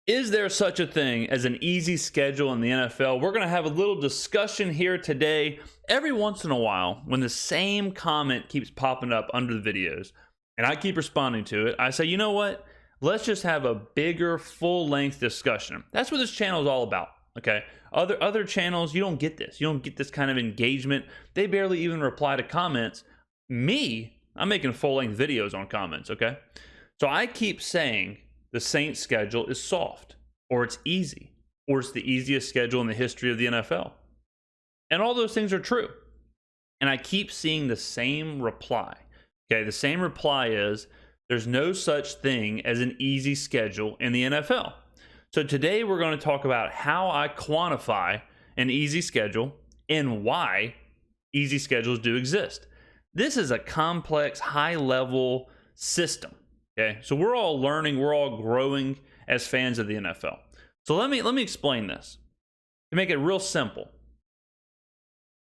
Is there such a thing as an easy schedule in the NFL? We're going to have a little discussion here today. Every once in a while, when the same comment keeps popping up under the videos, and I keep responding to it, I say, you know what? Let's just have a bigger, full-length discussion. That's what this channel is all about, okay? Other channels, you don't get this. You don't get this kind of engagement. They barely even reply to comments. Me, I'm making full-length videos on comments, okay? So I keep saying the Saints schedule is soft, or it's easy, or it's the easiest schedule in the history of the NFL. And all those things are true. And I keep seeing the same reply. Okay, the same reply is there's no such thing as an easy schedule in the NFL. So today we're going to talk about how I quantify an easy schedule and why easy schedules do exist. This is a complex, high-level system. Okay, so we're all learning, we're all growing as fans of the NFL. So let me explain this to make it real simple.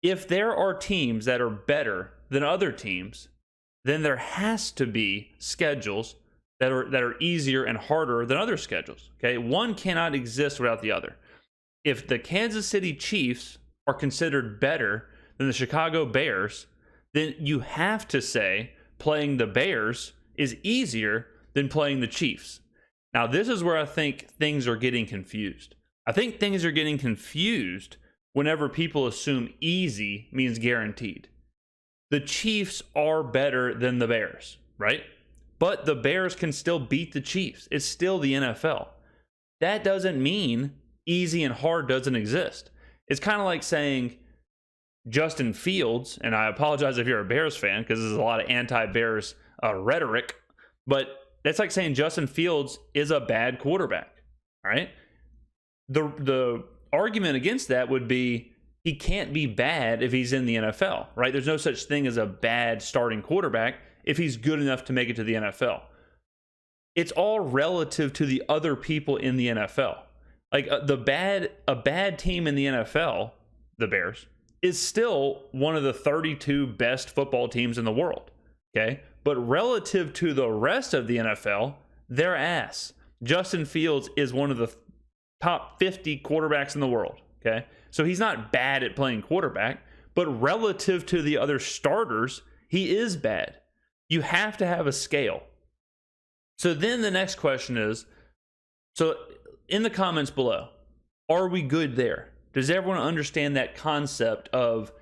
If there are teams that are better than other teams, then there has to be schedules that are easier and harder than other schedules. Okay, one cannot exist without the other. If the Kansas City Chiefs are considered better than the Chicago Bears, then you have to say playing the Bears is easier than playing the Chiefs. Now, this is where I think things are getting confused. I think things are getting confused whenever people assume easy means guaranteed. The Chiefs are better than the Bears, right? But the Bears can still beat the Chiefs. It's still the NFL. That doesn't mean easy and hard doesn't exist. It's kind of like saying Justin Fields, and I apologize if you're a Bears fan because there's a lot of anti-Bears rhetoric, but that's like saying Justin Fields is a bad quarterback, all right? The argument against that would be he can't be bad if he's in the NFL, right? There's no such thing as a bad starting quarterback if he's good enough to make it to the NFL. It's all relative to the other people in the NFL. Like a bad team in the NFL, the Bears, is still one of the 32 best football teams in the world, okay? But relative to the rest of the NFL, they're ass. Justin Fields is one of the top 50 quarterbacks in the world, okay? So he's not bad at playing quarterback, but relative to the other starters, he is bad. You have to have a scale. So then the next question is, so in the comments below, are we good there? Does everyone understand that concept of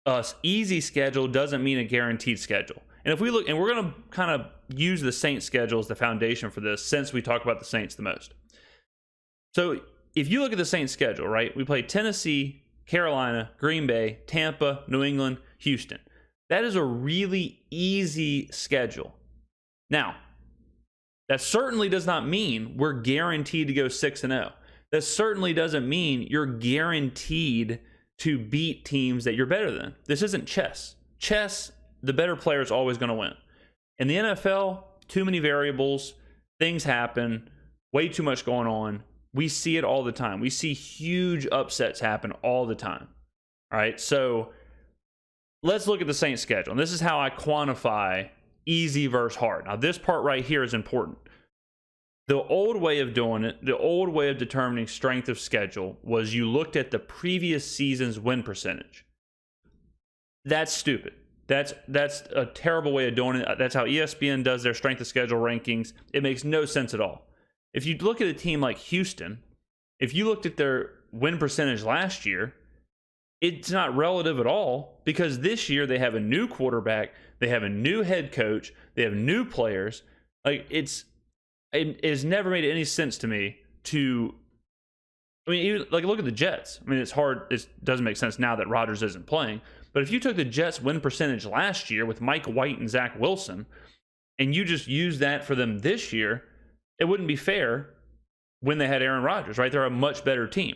a easy schedule doesn't mean a guaranteed schedule? And if we look, and we're going to kind of use the Saints schedule as the foundation for this since we talk about the Saints the most. So if you look at the Saints schedule, right, we play Tennessee, Carolina, Green Bay, Tampa, New England, Houston. That is a really easy schedule. Now, that certainly does not mean we're guaranteed to go 6-0. That certainly doesn't mean you're guaranteed to beat teams that you're better than. This isn't chess. Chess, the better player is always going to win. In the NFL, too many variables, things happen, way too much going on. We see it all the time. We see huge upsets happen all the time. All right, so let's look at the Saints schedule. And this is how I quantify easy versus hard. Now, this part right here is important. The old way of doing it, the old way of determining strength of schedule was you looked at the previous season's win percentage. That's stupid. That's a terrible way of doing it. That's how ESPN does their strength of schedule rankings. It makes no sense at all. If you look at a team like Houston, if you looked at their win percentage last year, it's not relative at all because this year they have a new quarterback, they have a new head coach, they have new players. Like it has never made any sense to me to, I mean, even, like look at the Jets. I mean, it's hard. It doesn't make sense now that Rodgers isn't playing. But if you took the Jets' win percentage last year with Mike White and Zach Wilson, and you just use that for them this year, it wouldn't be fair when they had Aaron Rodgers, right? They're a much better team.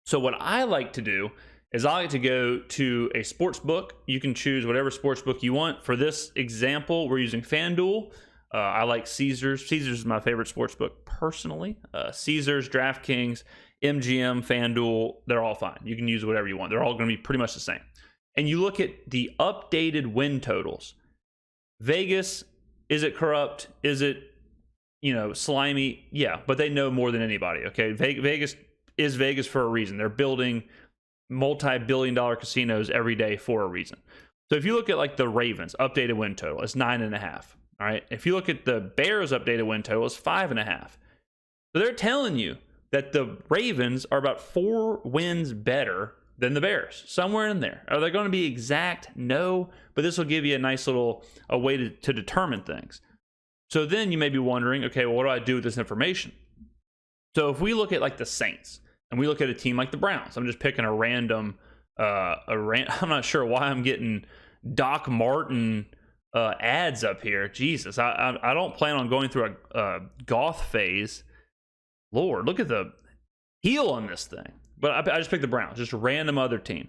So what I like to do is I like to go to a sports book. You can choose whatever sports book you want. For this example, we're using FanDuel. I like Caesars. Caesars is my favorite sports book personally. Caesars, DraftKings, MGM, FanDuel, they're all fine. You can use whatever you want. They're all going to be pretty much the same. And you look at the updated win totals. Vegas, is it corrupt? Is it slimy. Yeah, but they know more than anybody. Okay, Vegas is Vegas for a reason. They're building multi-billion-dollar casinos every day for a reason. So if you look at like the Ravens updated win total, it's 9.5. All right. If you look at the Bears updated win total, it's 5.5. So they're telling you that the Ravens are about 4 wins better than the Bears, somewhere in there. Are they going to be exact? No, but this will give you a nice little way to determine things. So then you may be wondering, okay, well, what do I do with this information? So if we look at like the Saints and we look at a team like the Browns, I'm just picking a random, I'm not sure why I'm getting Doc Martin ads up here. Jesus, I don't plan on going through a goth phase. Lord, look at the heel on this thing. But I just picked the Browns, just a random other team.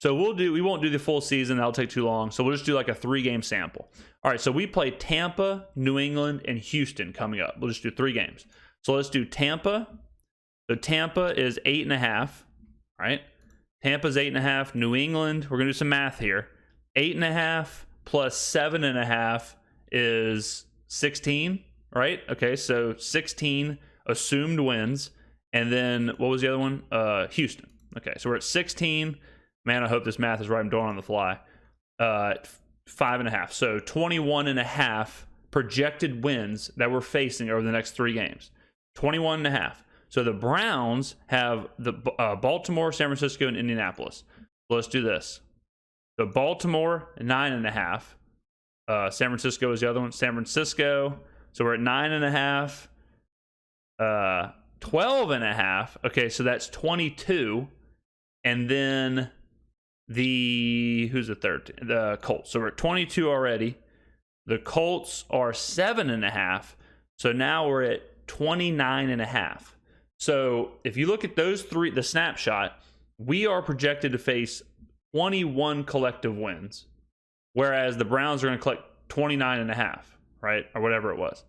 So we won't do the full season. That'll take too long. So we'll just do like a 3-game sample. All right, so we play Tampa, New England, and Houston coming up. We'll just do 3 games. So let's do Tampa. So Tampa is 8.5. All right. Tampa's 8.5. New England, we're going to do some math here. 8.5 plus 7.5 is 16, right? Okay, so 16 assumed wins. And then what was the other one? Houston. Okay, so we're at 16. Man, I hope this math is right. I'm doing it on the fly. 5.5. So 21.5 projected wins that we're facing over the next 3 games. 21.5. So the Browns have the Baltimore, San Francisco, and Indianapolis. So let's do this. So Baltimore, 9.5. San Francisco is the other one. San Francisco. So we're at 9.5. 12.5. Okay, so that's 22. And then who's the third? The Colts. So we're at 22 already. The Colts are 7.5. So now we're at 29.5. So if you look at those 3, the snapshot, we are projected to face 21 collective wins, whereas the Browns are going to collect 29.5, right? Or whatever it was.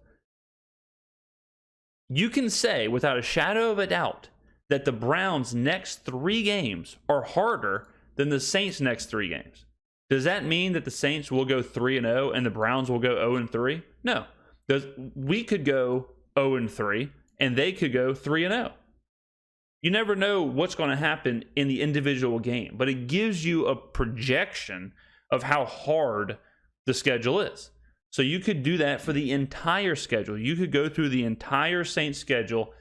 You can say without a shadow of a doubt that the Browns' next 3 games are harder than the Saints' next 3 games. Does that mean that the Saints will go 3-0 and the Browns will go 0-3? No. We could go 0-3 and they could go 3-0. You never know what's going to happen in the individual game, but it gives you a projection of how hard the schedule is. So you could do that for the entire schedule. You could go through the entire Saints schedule,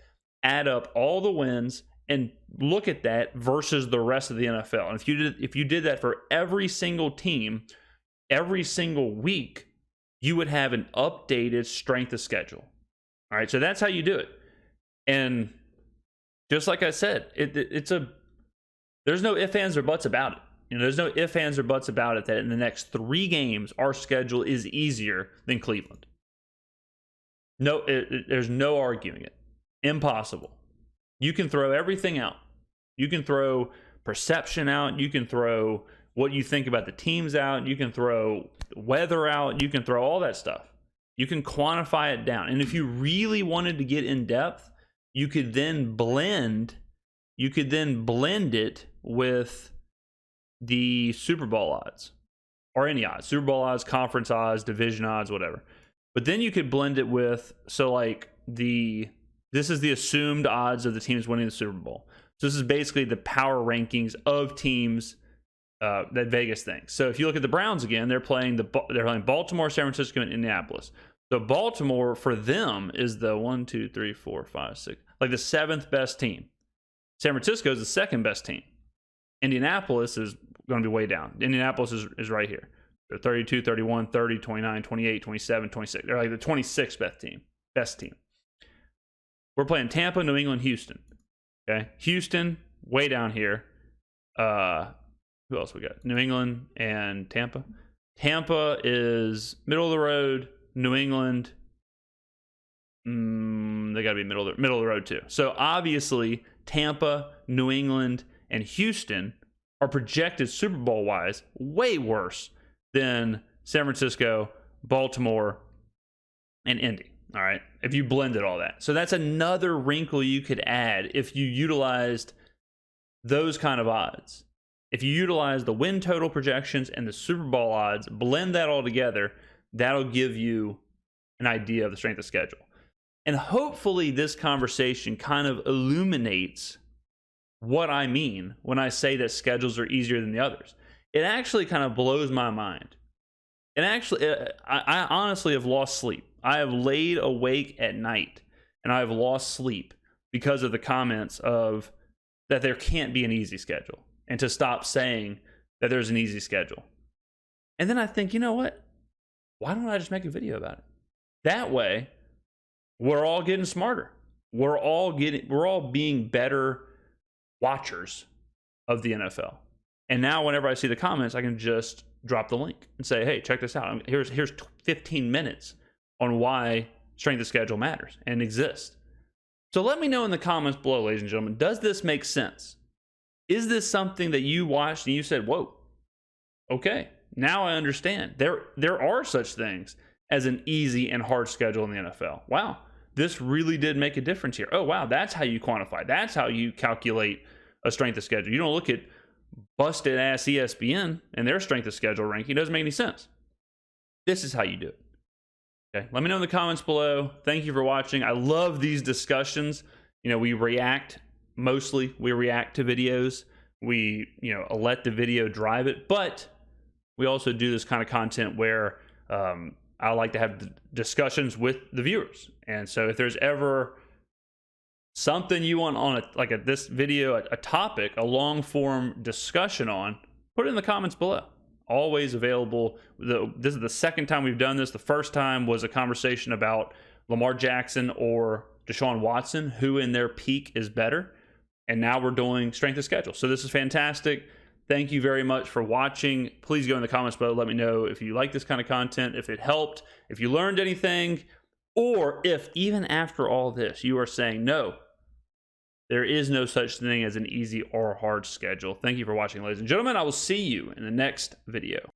add up all the wins, and look at that versus the rest of the NFL. And if you did that for every single team, every single week, you would have an updated strength of schedule. All right, so that's how you do it. And just like I said, there's no ifs, ands, or buts about it. There's no ifs, ands, or buts about it that in the next 3 games, our schedule is easier than Cleveland. No, there's no arguing it. Impossible. You can throw everything out. You can throw perception out. You can throw what you think about the teams out. You can throw weather out. You can throw all that stuff. You can quantify it down. And if you really wanted to get in depth, you could then blend it with the Super Bowl odds or any odds, Super Bowl odds, conference odds, division odds, whatever. But then you could blend it with, so like this is the assumed odds of the teams winning the Super Bowl. So this is basically the power rankings of teams that Vegas thinks. So if you look at the Browns again, they're playing Baltimore, San Francisco, and Indianapolis. So Baltimore for them is the 1, 2, 3, 4, 5, 6, like the 7th best team. San Francisco is the 2nd best team. Indianapolis is going to be way down. Indianapolis is right here. They're 32, 31, 30, 29, 28, 27, 26. They're like the 26th best team. We're playing Tampa, New England, Houston. Okay, Houston way down here. Who else we got? New England and Tampa. Tampa is middle of the road. New England, they got to be middle of the road too. So obviously, Tampa, New England, and Houston are projected Super Bowl wise way worse than San Francisco, Baltimore, and Indy. All right, if you blended all that. So that's another wrinkle you could add if you utilized those kind of odds. If you utilize the win total projections and the Super Bowl odds, blend that all together, that'll give you an idea of the strength of schedule. And hopefully this conversation kind of illuminates what I mean when I say that schedules are easier than the others. It actually kind of blows my mind. And actually, I honestly have lost sleep. I have laid awake at night and I have lost sleep because of the comments of that there can't be an easy schedule, and to stop saying that there's an easy schedule. And then I think, you know what? Why don't I just make a video about it? That way, we're all getting smarter. We're all being better watchers of the NFL. And now whenever I see the comments, I can just drop the link and say, hey, check this out. Here's 15 minutes on why strength of schedule matters and exists. So let me know in the comments below, ladies and gentlemen, does this make sense? Is this something that you watched and you said, whoa, okay, now I understand. There are such things as an easy and hard schedule in the NFL. Wow, this really did make a difference here. Oh, wow, that's how you quantify. That's how you calculate a strength of schedule. You don't look at busted ass ESPN and their strength of schedule ranking. It doesn't make any sense. This is how you do it. Okay, let me know in the comments below. Thank you for watching. I love these discussions. You know, we react to videos. We, let the video drive it, but we also do this kind of content where I like to have discussions with the viewers. And so if there's ever something you want on this video, a topic, a long form discussion on, put it in the comments below. Always available. This is the second time we've done this. The first time was a conversation about Lamar Jackson or Deshaun Watson, who in their peak is better. And now we're doing strength of schedule. So this is fantastic. Thank you very much for watching. Please go in the comments below. Let me know if you like this kind of content, if it helped, if you learned anything, or if even after all this, you are saying, no, there is no such thing as an easy or hard schedule. Thank you for watching, ladies and gentlemen. I will see you in the next video.